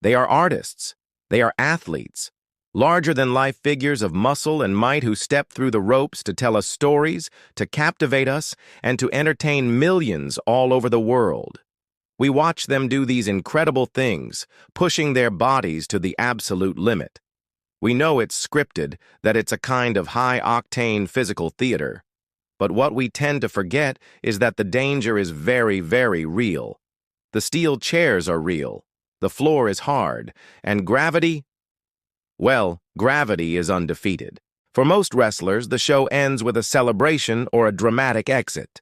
They are artists. They are athletes. Larger-than-life figures of muscle and might who step through the ropes to tell us stories, to captivate us, and to entertain millions all over the world. We watch them do these incredible things, pushing their bodies to the absolute limit. We know it's scripted, that it's a kind of high-octane physical theater. But what we tend to forget is that the danger is very, very real. The steel chairs are real, the floor is hard, and gravity? Well, gravity is undefeated. For most wrestlers, the show ends with a celebration or a dramatic exit.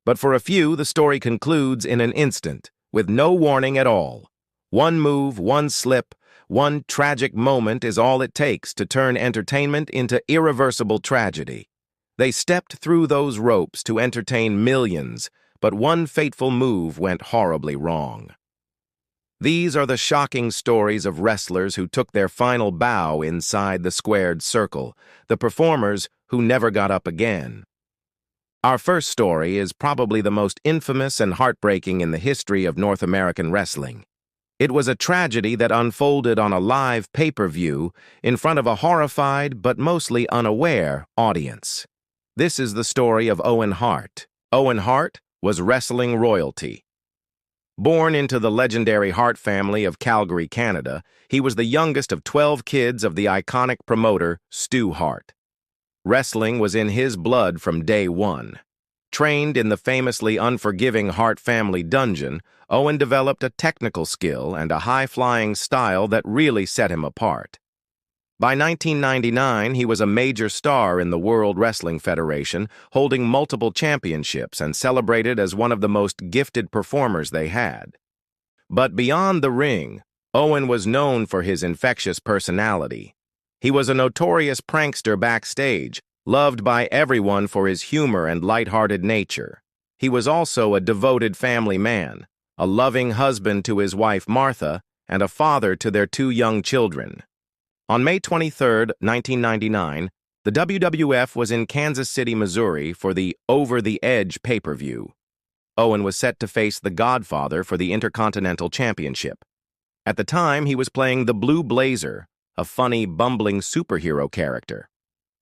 But for a few, the story concludes in an instant, with no warning at all. One move, one slip, one tragic moment is all it takes to turn entertainment into irreversible tragedy. They stepped through those ropes to entertain millions, but one fateful move went horribly wrong. These are the shocking stories of wrestlers who took their final bow inside the squared circle, the performers who never got up again. Our first story is probably the most infamous and heartbreaking in the history of North American wrestling. It was a tragedy that unfolded on a live pay-per-view in front of a horrified but mostly unaware audience. This is the story of Owen Hart. Owen Hart was wrestling royalty. Born into the legendary Hart family of Calgary, Canada, he was the youngest of 12 kids of the iconic promoter Stu Hart. Wrestling was in his blood from day one. Trained in the famously unforgiving Hart family dungeon, Owen developed a technical skill and a high-flying style that really set him apart. By 1999, he was a major star in the World Wrestling Federation, holding multiple championships and celebrated as one of the most gifted performers they had. But beyond the ring, Owen was known for his infectious personality. He was a notorious prankster backstage, loved by everyone for his humor and lighthearted nature. He was also a devoted family man, a loving husband to his wife Martha, and a father to their 2 young children. On May 23, 1999, the WWF was in Kansas City, Missouri for the Over the Edge pay-per-view. Owen was set to face the Godfather for the Intercontinental Championship. At the time, he was playing the Blue Blazer, a funny, bumbling superhero character.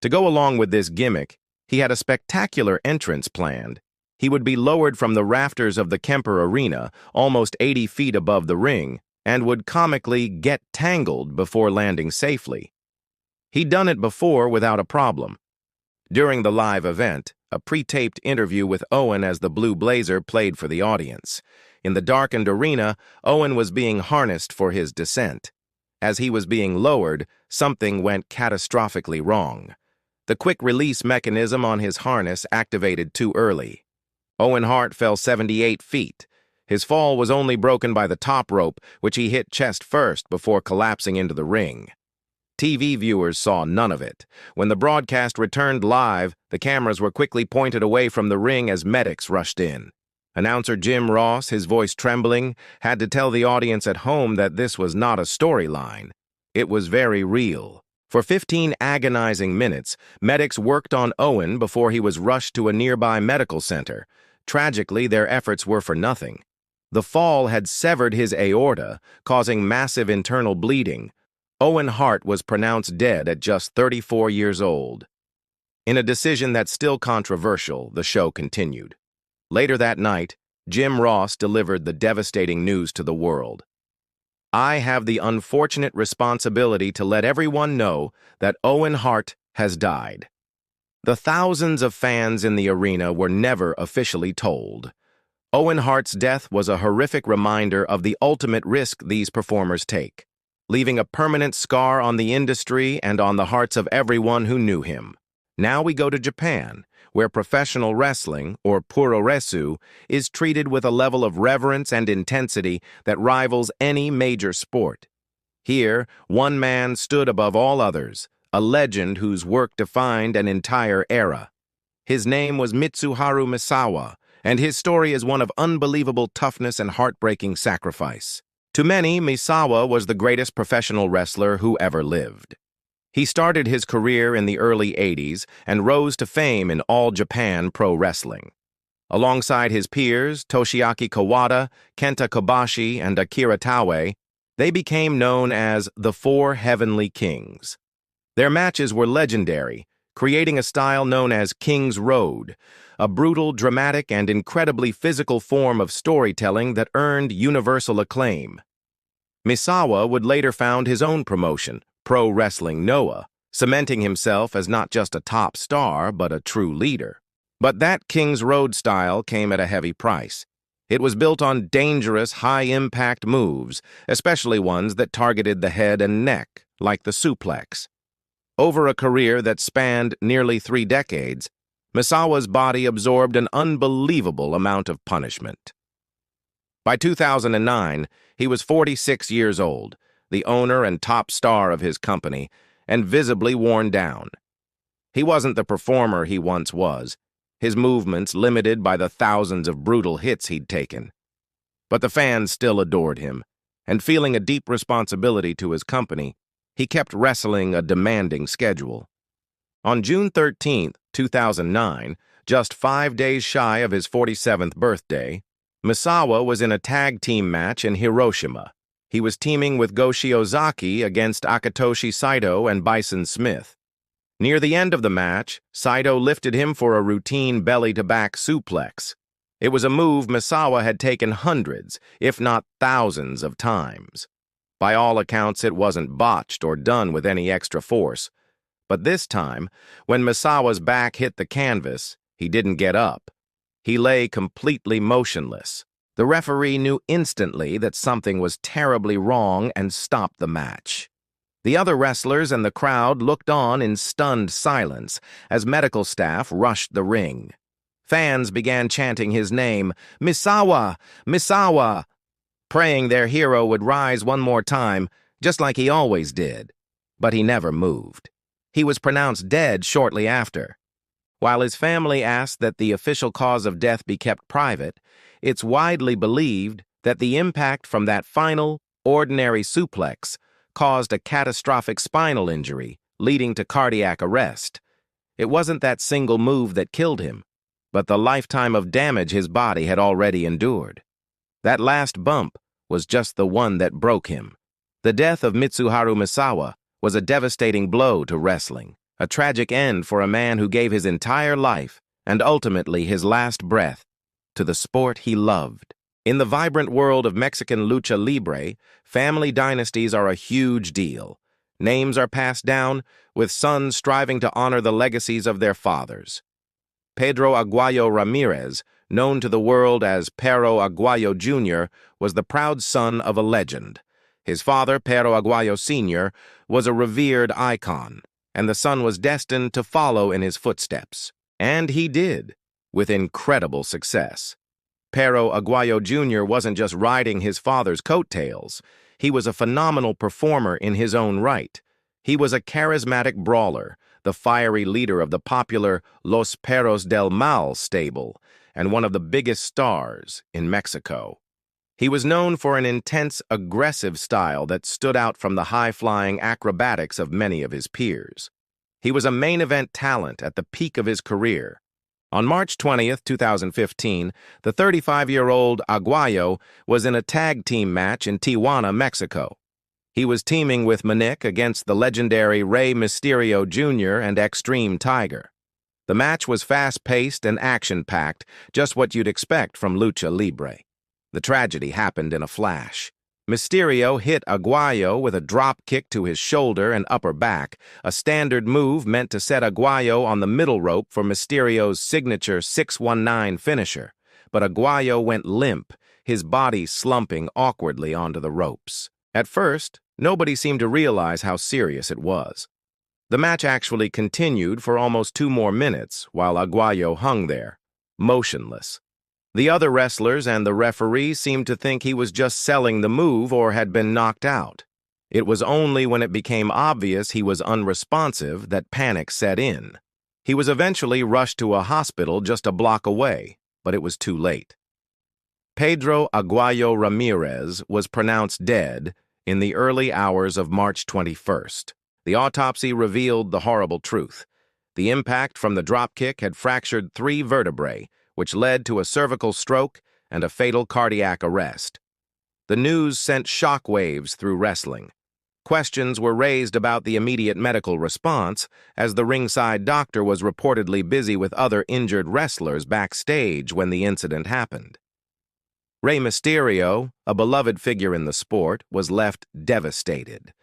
To go along with this gimmick, he had a spectacular entrance planned. He would be lowered from the rafters of the Kemper Arena, almost 80 feet above the ring, and would comically get tangled before landing safely. He'd done it before without a problem. During the live event, a pre-taped interview with Owen as the Blue Blazer played for the audience. In the darkened arena, Owen was being harnessed for his descent. As he was being lowered, something went catastrophically wrong. The quick-release mechanism on his harness activated too early. Owen Hart fell 78 feet. His fall was only broken by the top rope, which he hit chest first before collapsing into the ring. TV viewers saw none of it. When the broadcast returned live, the cameras were quickly pointed away from the ring as medics rushed in. Announcer Jim Ross, his voice trembling, had to tell the audience at home that this was not a storyline. It was very real. For 15 agonizing minutes, medics worked on Owen before he was rushed to a nearby medical center. Tragically, their efforts were for nothing. The fall had severed his aorta, causing massive internal bleeding. Owen Hart was pronounced dead at just 34 years old. In a decision that's still controversial, the show continued. Later that night, Jim Ross delivered the devastating news to the world. I have the unfortunate responsibility to let everyone know that Owen Hart has died. The thousands of fans in the arena were never officially told. Owen Hart's death was a horrific reminder of the ultimate risk these performers take, leaving a permanent scar on the industry and on the hearts of everyone who knew him. Now we go to Japan, where professional wrestling, or puroresu, is treated with a level of reverence and intensity that rivals any major sport. Here, one man stood above all others, a legend whose work defined an entire era. His name was Mitsuharu Misawa, and his story is one of unbelievable toughness and heartbreaking sacrifice. To many, Misawa was the greatest professional wrestler who ever lived. He started his career in the early 80s and rose to fame in All Japan Pro Wrestling. Alongside his peers, Toshiaki Kawada, Kenta Kobashi, and Akira Taue, They became known as the Four Heavenly Kings. Their matches were legendary, creating a style known as King's Road, a brutal, dramatic, and incredibly physical form of storytelling that earned universal acclaim. Misawa would later found his own promotion, Pro Wrestling Noah, cementing himself as not just a top star, but a true leader. But that King's Road style came at a heavy price. It was built on dangerous, high-impact moves, especially ones that targeted the head and neck, like the suplex. Over a career that spanned nearly 3 decades, Misawa's body absorbed an unbelievable amount of punishment. By 2009, he was 46 years old, the owner and top star of his company, and visibly worn down. He wasn't the performer he once was, his movements limited by the thousands of brutal hits he'd taken. But the fans still adored him, and feeling a deep responsibility to his company, he kept wrestling a demanding schedule. On June 13, 2009, just 5 days shy of his 47th birthday, Misawa was in a tag team match in Hiroshima. He was teaming with Go Shiozaki against Akitoshi Saito and Bison Smith. Near the end of the match, Saito lifted him for a routine belly-to-back suplex. It was a move Misawa had taken hundreds, if not thousands, of times. By all accounts, it wasn't botched or done with any extra force. But this time, when Misawa's back hit the canvas, he didn't get up. He lay completely motionless. The referee knew instantly that something was terribly wrong and stopped the match. The other wrestlers and the crowd looked on in stunned silence as medical staff rushed the ring. Fans began chanting his name, "Misawa! Misawa!" praying their hero would rise one more time, just like he always did. But he never moved. He was pronounced dead shortly after. While his family asked that the official cause of death be kept private, it's widely believed that the impact from that final, ordinary suplex caused a catastrophic spinal injury, leading to cardiac arrest. It wasn't that single move that killed him, but the lifetime of damage his body had already endured. That last bump was just the one that broke him. The death of Mitsuharu Misawa was a devastating blow to wrestling, a tragic end for a man who gave his entire life, and ultimately his last breath, to the sport he loved. In the vibrant world of Mexican Lucha Libre, family dynasties are a huge deal. Names are passed down, with sons striving to honor the legacies of their fathers. Perro Aguayo Ramirez, known to the world as Perro Aguayo Jr., was the proud son of a legend. His father, Perro Aguayo Sr., was a revered icon, and the son was destined to follow in his footsteps. And he did, with incredible success. Perro Aguayo Jr. wasn't just riding his father's coattails. He was a phenomenal performer in his own right. He was a charismatic brawler, the fiery leader of the popular Los Perros del Mal stable, and one of the biggest stars in Mexico. He was known for an intense, aggressive style that stood out from the high-flying acrobatics of many of his peers. He was a main event talent at the peak of his career. On March 20th, 2015, the 35-year-old Aguayo was in a tag team match in Tijuana, Mexico. He was teaming with Manik against the legendary Rey Mysterio Jr. and Extreme Tiger. The match was fast-paced and action-packed, just what you'd expect from Lucha Libre. The tragedy happened in a flash. Mysterio hit Aguayo with a drop kick to his shoulder and upper back, a standard move meant to set Aguayo on the middle rope for Mysterio's signature 619 finisher. But Aguayo went limp, his body slumping awkwardly onto the ropes. At first, nobody seemed to realize how serious it was. The match actually continued for almost 2 more minutes while Aguayo hung there, motionless. The other wrestlers and the referee seemed to think he was just selling the move or had been knocked out. It was only when it became obvious he was unresponsive that panic set in. He was eventually rushed to a hospital just a block away, but it was too late. Perro Aguayo Ramirez was pronounced dead in the early hours of March 21st. The autopsy revealed the horrible truth. The impact from the dropkick had fractured 3 vertebrae, which led to a cervical stroke and a fatal cardiac arrest. The news sent shockwaves through wrestling. Questions were raised about the immediate medical response, as the ringside doctor was reportedly busy with other injured wrestlers backstage when the incident happened. Rey Mysterio, a beloved figure in the sport, was left devastated.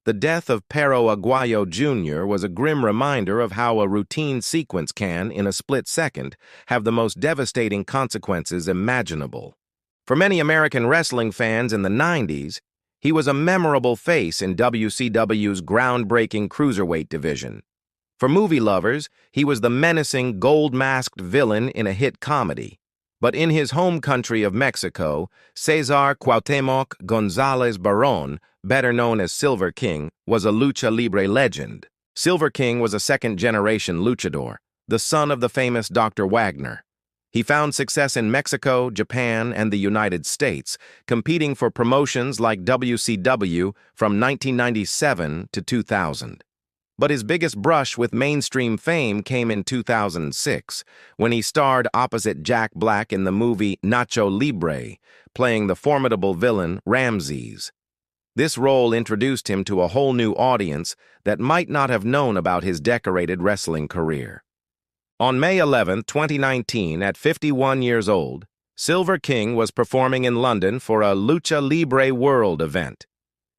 The death of Perro Aguayo Jr. was a grim reminder of how a routine sequence can, in a split second, have the most devastating consequences imaginable. For many American wrestling fans in the 90s, he was a memorable face in WCW's groundbreaking cruiserweight division. For movie lovers, he was the menacing, gold-masked villain in a hit comedy. But in his home country of Mexico, Cesar Cuauhtemoc González Barón, better known as Silver King, was a Lucha Libre legend. Silver King was a second-generation luchador, the son of the famous Dr. Wagner. He found success in Mexico, Japan, and the United States, competing for promotions like WCW from 1997 to 2000. But his biggest brush with mainstream fame came in 2006, when he starred opposite Jack Black in the movie Nacho Libre, playing the formidable villain Ramses. This role introduced him to a whole new audience that might not have known about his decorated wrestling career. On May 11, 2019, at 51 years old, Silver King was performing in London for a Lucha Libre World event.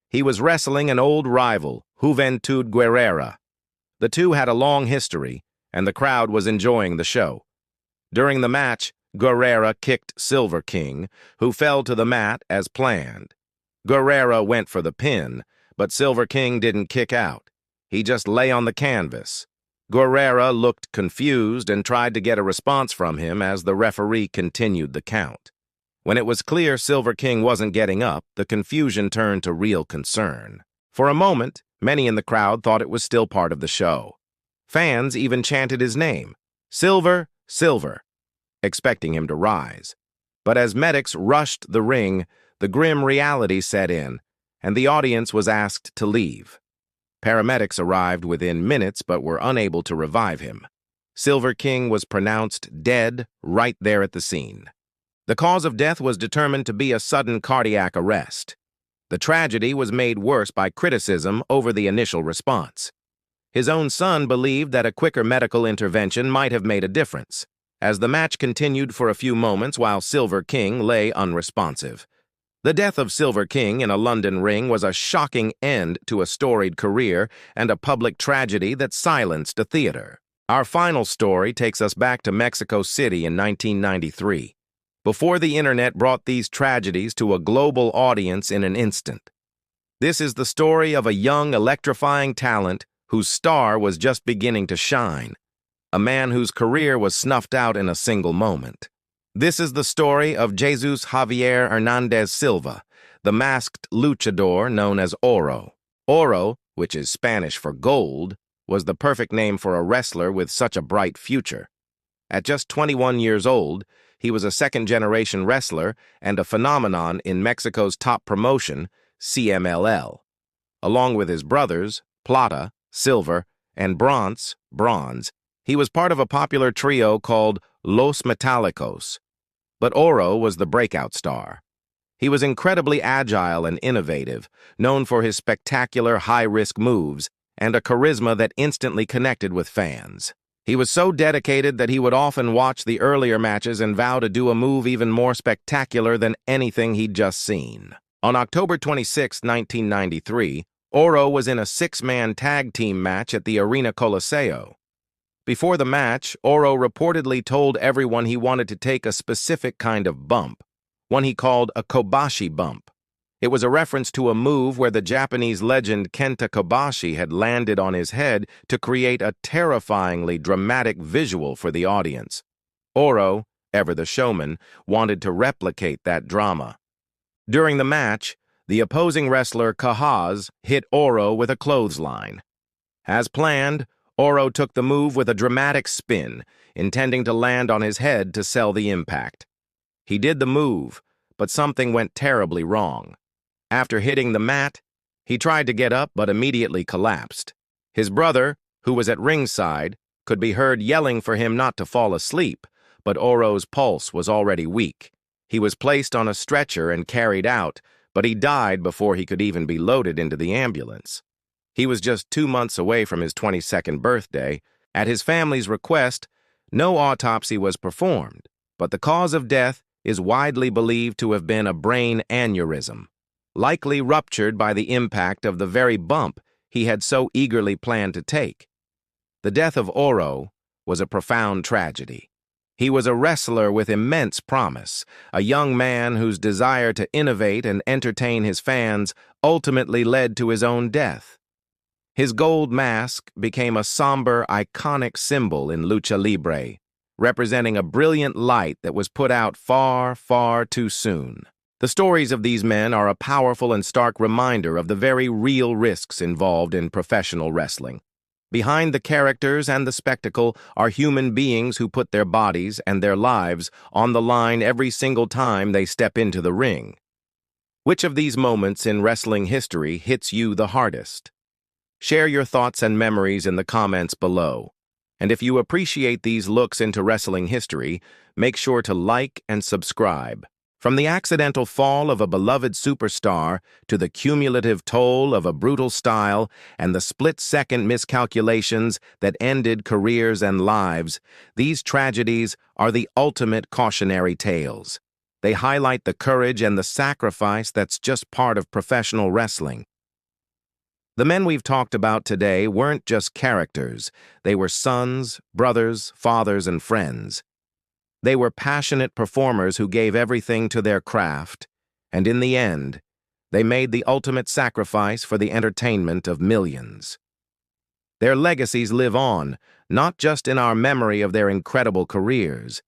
He was wrestling an old rival, Juventud Guerrera. The two had a long history, and the crowd was enjoying the show. During the match, Guerrera kicked Silver King, who fell to the mat as planned. Guerrera went for the pin, but Silver King didn't kick out. He just lay on the canvas. Guerrera looked confused and tried to get a response from him as the referee continued the count. When it was clear Silver King wasn't getting up, the confusion turned to real concern. For a moment, many in the crowd thought it was still part of the show. Fans even chanted his name, Silver, Silver, expecting him to rise. But as medics rushed the ring, the grim reality set in, and the audience was asked to leave. Paramedics arrived within minutes but were unable to revive him. Silver King was pronounced dead right there at the scene. The cause of death was determined to be a sudden cardiac arrest. The tragedy was made worse by criticism over the initial response. His own son believed that a quicker medical intervention might have made a difference, as the match continued for a few moments while Silver King lay unresponsive. The death of Silver King in a London ring was a shocking end to a storied career and a public tragedy that silenced a theater. Our final story takes us back to Mexico City in 1993. Before the internet brought these tragedies to a global audience in an instant. This is the story of a young, electrifying talent whose star was just beginning to shine, a man whose career was snuffed out in a single moment. This is the story of Jesus Javier Hernandez Silva, the masked luchador known as Oro. Oro, which is Spanish for gold, was the perfect name for a wrestler with such a bright future. At just 21 years old, he was a second-generation wrestler and a phenomenon in Mexico's top promotion, CMLL. Along with his brothers, Plata, Silver, and Bronze, he was part of a popular trio called Los Metálicos. But Oro was the breakout star. He was incredibly agile and innovative, known for his spectacular high-risk moves and a charisma that instantly connected with fans. He was so dedicated that he would often watch the earlier matches and vow to do a move even more spectacular than anything he'd just seen. On October 26, 1993, Oro was in a six-man tag team match at the Arena Coliseo. Before the match, Oro reportedly told everyone he wanted to take a specific kind of bump, one he called a Kobashi bump. It was a reference to a move where the Japanese legend Kenta Kobashi had landed on his head to create a terrifyingly dramatic visual for the audience. Oro, ever the showman, wanted to replicate that drama. During the match, the opposing wrestler Kahaz hit Oro with a clothesline. As planned, Oro took the move with a dramatic spin, intending to land on his head to sell the impact. He did the move, but something went terribly wrong. After hitting the mat, he tried to get up but immediately collapsed. His brother, who was at ringside, could be heard yelling for him not to fall asleep, but Oro's pulse was already weak. He was placed on a stretcher and carried out, but he died before he could even be loaded into the ambulance. He was just 2 months away from his 22nd birthday. At his family's request, no autopsy was performed, but the cause of death is widely believed to have been a brain aneurysm, likely ruptured by the impact of the very bump he had so eagerly planned to take. The death of Oro was a profound tragedy. He was a wrestler with immense promise, a young man whose desire to innovate and entertain his fans ultimately led to his own death. His gold mask became a somber, iconic symbol in Lucha Libre, representing a brilliant light that was put out far, far too soon. The stories of these men are a powerful and stark reminder of the very real risks involved in professional wrestling. Behind the characters and the spectacle are human beings who put their bodies and their lives on the line every single time they step into the ring. Which of these moments in wrestling history hits you the hardest? Share your thoughts and memories in the comments below. And if you appreciate these looks into wrestling history, make sure to like and subscribe. From the accidental fall of a beloved superstar to the cumulative toll of a brutal style and the split-second miscalculations that ended careers and lives, these tragedies are the ultimate cautionary tales. They highlight the courage and the sacrifice that's just part of professional wrestling. The men we've talked about today weren't just characters. They were sons, brothers, fathers, and friends. They were passionate performers who gave everything to their craft, and in the end, they made the ultimate sacrifice for the entertainment of millions. Their legacies live on, not just in our memory of their incredible careers,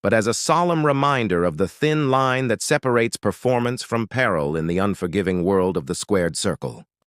but as a solemn reminder of the thin line that separates performance from peril in the unforgiving world of the squared circle.